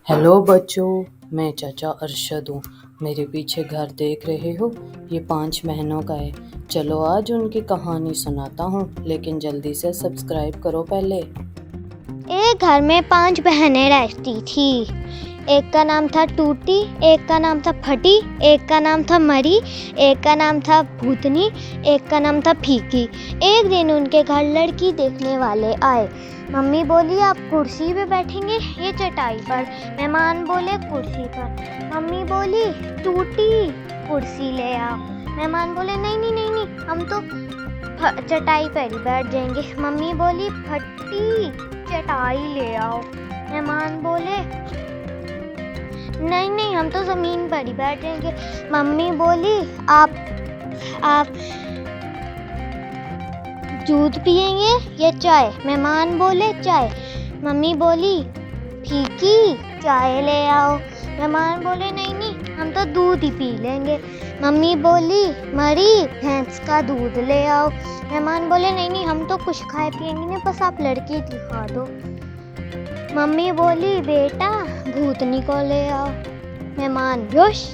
Hello बच्चों, मैं चाचा अरशद हूँ। मेरे पीछे घर देख रहे हो, ये 5 बहनों का है। चलो आज उनकी कहानी सुनाता हूँ, लेकिन जल्दी से सब्सक्राइब करो पहले। एक घर में 5 बहनें रहती थी। एक का नाम था टूटी, एक का नाम था फटी, एक का नाम था मरी, एक का नाम था भूतनी, एक का नाम था फीकी। एक दिन उनके घर लड़की देखने वाले आए। मम्मी बोली आप कुर्सी पे बैठेंगे ये चटाई पर। मेहमान बोले कुर्सी पर। मम्मी बोली टूटी कुर्सी ले आओ। मेहमान बोले नहीं नहीं नहीं नहीं, हम तो चटाई पर ही बैठ जाएंगे। मम्मी बोली फटी चटाई ले आओ। मेहमान बोले नहीं नहीं, हम तो जमीन पर ही बैठ जाएंगे। मम्मी बोली आप दूध पिएंगे या चाय। मेहमान बोले चाय। मम्मी बोली फीकी चाय ले आओ। मेहमान बोले नहीं नहीं, हम तो दूध ही पी लेंगे। मम्मी बोली मरी भैंस का दूध ले आओ। मेहमान बोले नहीं नहीं, हम तो कुछ खाए पिएंगे नहीं, बस आप लड़की दिखा दो। मम्मी बोली बेटा भूतनी को ले आओ। मेहमान योश